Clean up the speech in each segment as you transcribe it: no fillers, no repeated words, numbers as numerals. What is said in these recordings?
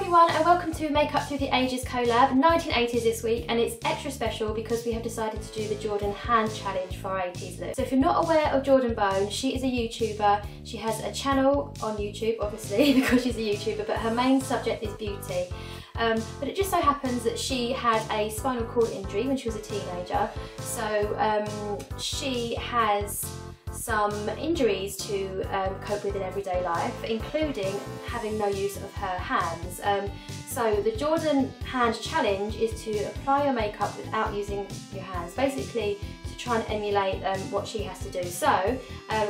everyone and welcome to Makeup Through the Ages collab, 1980s this week, and it's extra special because we have decided to do the Jordan hand challenge for our 80s look. So if you're not aware of Jordan Bone, she is a YouTuber. She has a channel on YouTube, obviously, because she's a YouTuber, but her main subject is beauty. But it just so happens that she had a spinal cord injury when she was a teenager, so she has some injuries to cope with in everyday life, including having no use of her hands. So the Jordan hand challenge is to apply your makeup without using your hands, basically to try and emulate what she has to do. So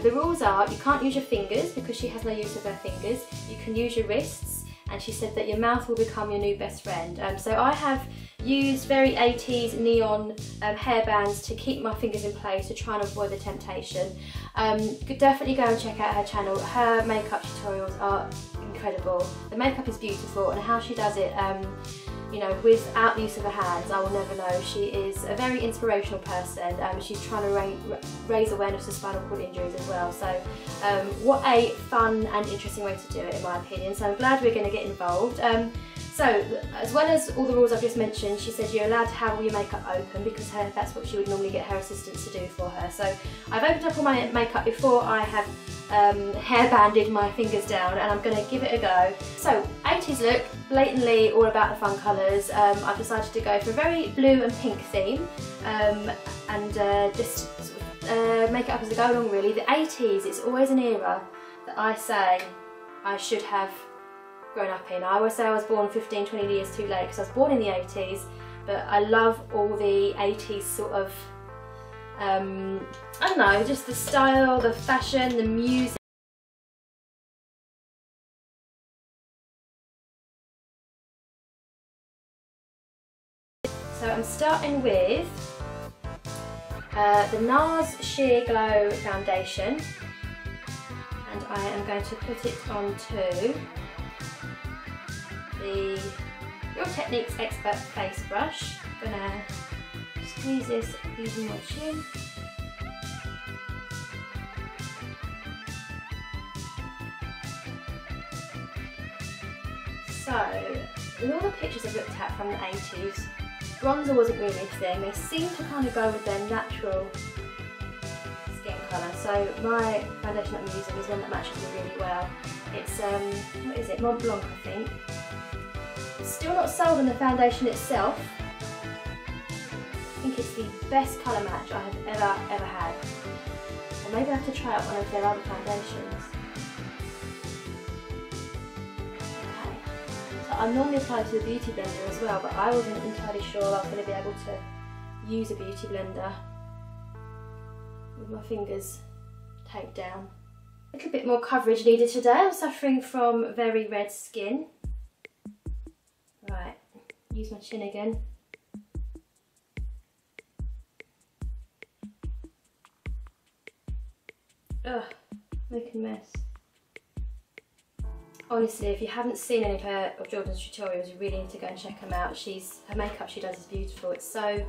the rules are you can't use your fingers because she has no use of her fingers. You can use your wrists, and she said that your mouth will become your new best friend. So I have used very 80s neon hairbands to keep my fingers in place to try and avoid the temptation. Could definitely go and check out her channel. Her makeup tutorials are incredible. The makeup is beautiful, and how she does it, you know, without the use of her hands, I will never know. She is a very inspirational person. She's trying to raise awareness of spinal cord injuries as well. So what a fun and interesting way to do it, in my opinion. So I'm glad we're going to get involved. So as well as all the rules I've just mentioned, she said you're allowed to have all your makeup open because that's what she would normally get her assistants to do for her. So I've opened up all my makeup before I have hairbanded my fingers down, and I'm going to give it a go. So 80s look, blatantly all about the fun colours. I've decided to go for a very blue and pink theme, and just make it up as I go along really. The 80s, it's always an era that I say I should have grown up in. I always say I was born 15, 20 years too late because I was born in the 80s, but I love all the 80s sort of I don't know, just the style, the fashion, the music. So I'm starting with the NARS Sheer Glow foundation, and I am going to put it onto the Real Techniques Expert Face Brush. I'm going to squeeze this using my chin. So, with all the pictures I've looked at from the 80s, bronzer wasn't really a thing. They seem to kind of go with their natural skin colour. So my foundation that I'm using is one that matches me really well. It's, what is it, Mont Blanc I think. It's still not sold on the foundation itself. I think it's the best colour match I have ever had. And maybe I have to try out one of their other foundations. Okay. So I'm normally applied to the beauty blender as well, but I wasn't entirely sure I was going to be able to use a beauty blender with my fingers taped down. A little bit more coverage needed today. I'm suffering from very red skin. Right, use my chin again. Ugh, making a mess. Honestly, if you haven't seen any of Jordan's tutorials, you really need to go and check them out. Her makeup she does is beautiful. It's so,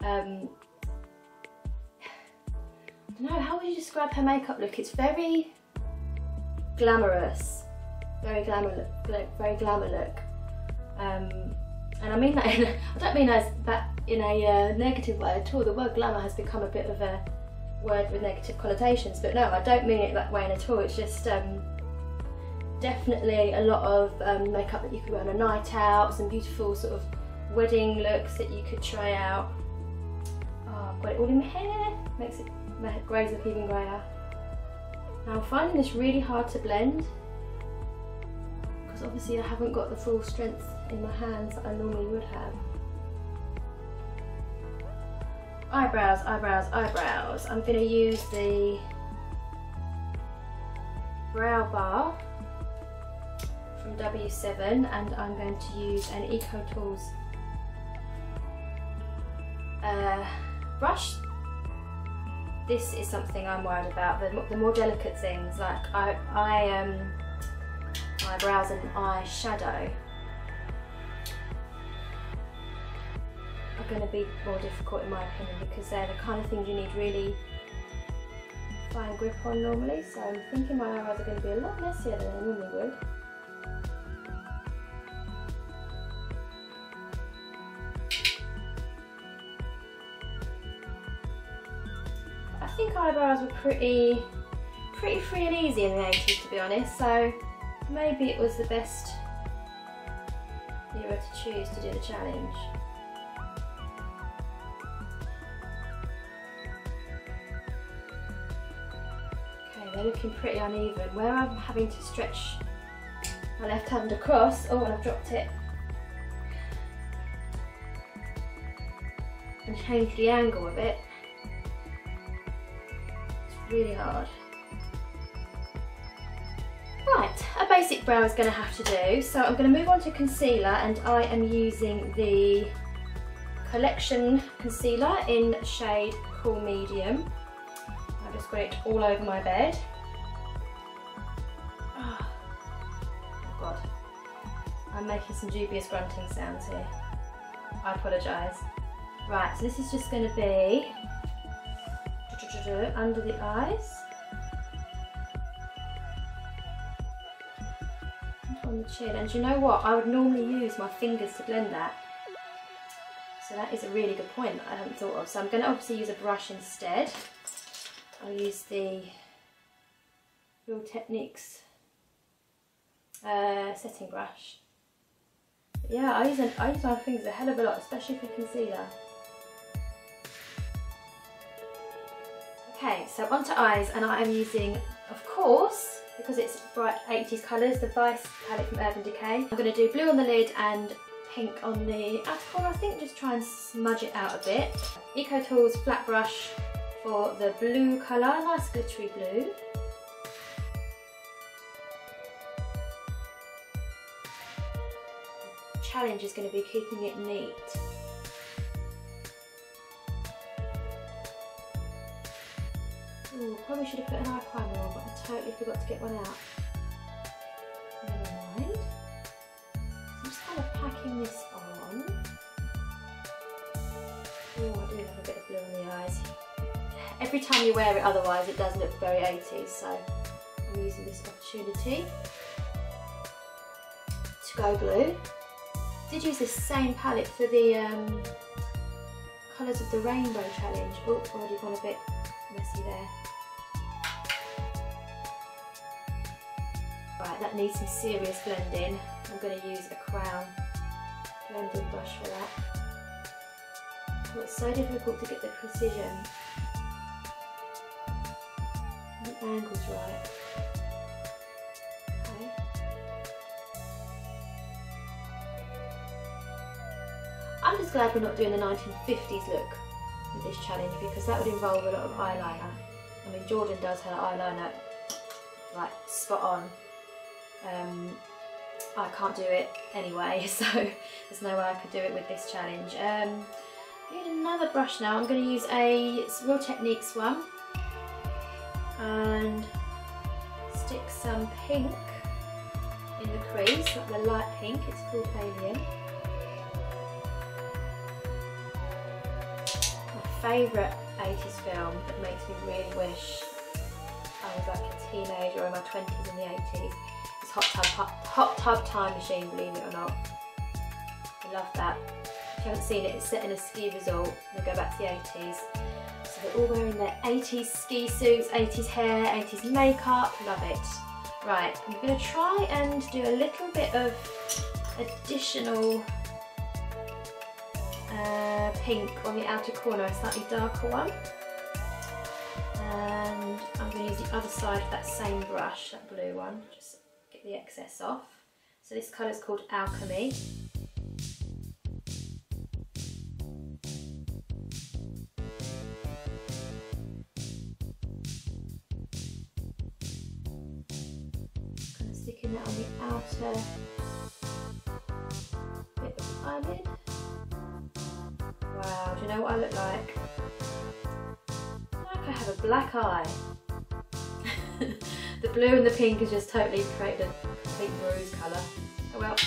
I don't know, how would you describe her makeup look? It's very glamorous, very glamour look. And I mean that I don't mean that in a negative way at all. The word glamour has become a bit of a word with negative connotations, but no, I don't mean it that way at all. It's just definitely a lot of makeup that you could wear on a night out, some beautiful sort of wedding looks that you could try out. Oh, I've got it all in my hair, makes my greys look even greyer. Now I'm finding this really hard to blend because obviously I haven't got the full strength in my hands that I normally would have. Eyebrows, eyebrows, eyebrows. I'm going to use the Brow Bar from W7, and I'm going to use an Eco Tools brush. This is something I'm worried about, the more delicate things like eyebrows and eyeshadow are going to be more difficult in my opinion because they're the kind of things you need really fine grip on normally, so I'm thinking my eyebrows are going to be a lot messier than I normally would. think eyebrows were pretty free and easy in the 80s, to be honest, so maybe it was the best era to choose to do the challenge. Okay, they're looking pretty uneven. Where I'm having to stretch my left hand across, oh, and I've dropped it, and change the angle of it, it's really hard. Right, a basic brow is going to have to do, so I'm going to move on to concealer, and I am using the Collection concealer in shade Cool Medium. I've just got it all over my bed. Oh God, I'm making some dubious grunting sounds here. I apologise. Right, so this is just going to be under the eyes. On the chin, and you know what, I would normally use my fingers to blend that, so that is a really good point that I hadn't thought of. So I'm going to obviously use a brush instead. I'll use the Real Techniques setting brush. But yeah, I use my fingers a hell of a lot, especially for concealer. Okay, so onto eyes, and I am using, of course, because it's bright 80s colours, the Vice palette from Urban Decay. I'm going to do blue on the lid and pink on the outer corner, I think, just try and smudge it out a bit. Eco Tools flat brush for the blue colour, nice glittery blue. The challenge is going to be keeping it neat. Ooh, probably should have put an eye primer on, but I totally forgot to get one out. Never mind. So I'm just kind of packing this on. Oh, I do have a bit of blue on the eyes. Every time you wear it, otherwise it does look very 80s, so I'm using this opportunity to go blue. I did use this same palette for the Colours of the Rainbow challenge. Oh, already gone a bit messy there. Right, that needs some serious blending. I'm going to use a Crown blending brush for that. Oh, it's so difficult to get the precision. The angle's right. Okay. I'm just glad we're not doing the 1950s look with this challenge, because that would involve a lot of eyeliner. I mean, Jordan does her eyeliner like spot on. I can't do it anyway, so there's no way I could do it with this challenge. I need another brush now. I'm going to use a Real Techniques one and stick some pink in the crease, like the light pink. It's called Alien. My favourite 80s film that makes me really wish I was like a teenager or in my 20s in the 80s. Hot Tub Time Machine, believe it or not. I love that. If you haven't seen it, it's set in a ski resort. They go back to the 80s. So they're all wearing their 80s ski suits, 80s hair, 80s makeup. Love it. Right, I'm going to try and do a little bit of additional pink on the outer corner, a slightly darker one. And I'm going to use the other side of that same brush, that blue one. Just get the excess off. So this colour is called Alchemy. Kind of sticking that on the outer bit of the eyelid. Wow, do you know what I look like? Like I have a black eye. The blue and the pink has just totally created a complete maroon colour. Oh well,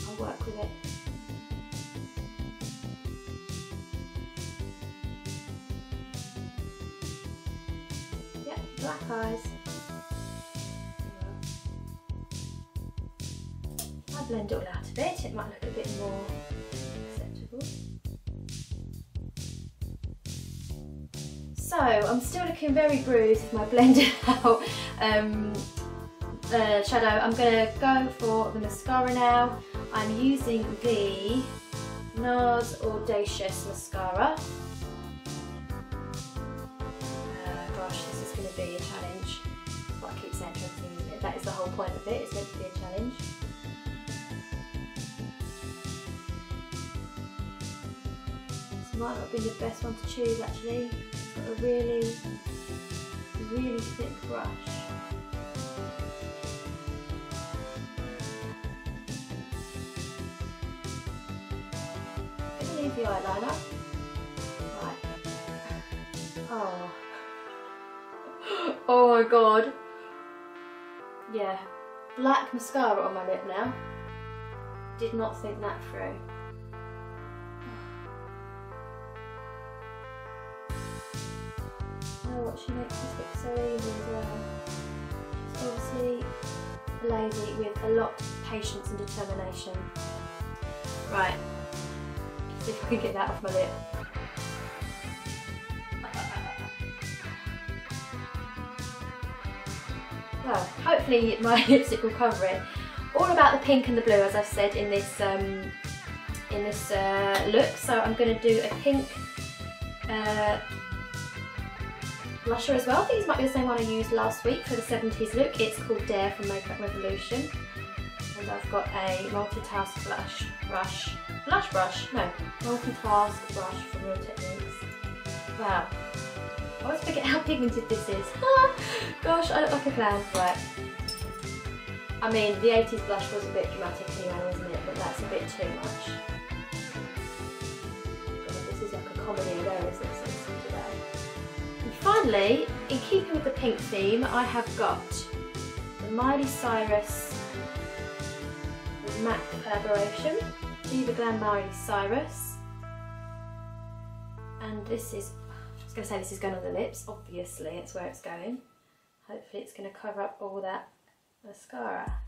I'll work with it. Yep, black eyes. I'll blend it all out a bit, it might look a bit more acceptable. So I'm still looking very bruised with my blended out shadow. I'm going to go for the mascara now. I'm using the NARS Audacious Mascara. Gosh, this is going to be a challenge. That's what I keep saying to everything. That is the whole point of it. It's meant to be a challenge. This might not be the best one to choose actually. It's got a really, really thick brush. The eyeliner. Right. Oh. Oh my god. Yeah. Black mascara on my lip now. Did not think that through. Oh, what she makes this look so easy as well. She's obviously lazy with a lot of patience and determination. Right. See if I can get that off my lip. Well, hopefully my lipstick will cover it. All about the pink and the blue, as I've said in this look. So I'm going to do a pink blusher as well. I think this might be the same one I used last week for the 70s look. It's called Dare from Makeup Revolution. And I've got a multitask multitask brush from Real Techniques. Wow, I always forget how pigmented this is. Gosh, I look like a clown. Right, I mean the 80s blush was a bit dramatic anyway, wasn't it? But that's a bit too much. God, this is like a comedy of errors this is today. And finally, in keeping with the pink theme, I have got the Miley Cyrus MAC collaboration. Viva Glam Miley Cyrus. And this is, I was going to say this is going on the lips, obviously it's where it's going. Hopefully it's going to cover up all that mascara.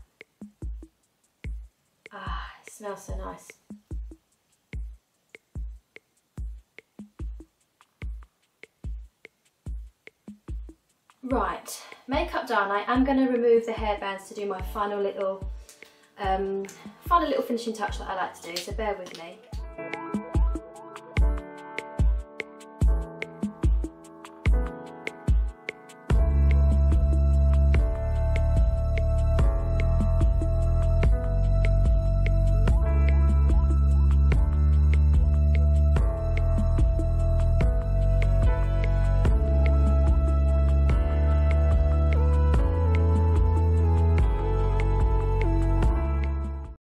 Ah, it smells so nice. Right, makeup done. I am going to remove the hairbands to do my final little finishing touch that I like to do, so bear with me.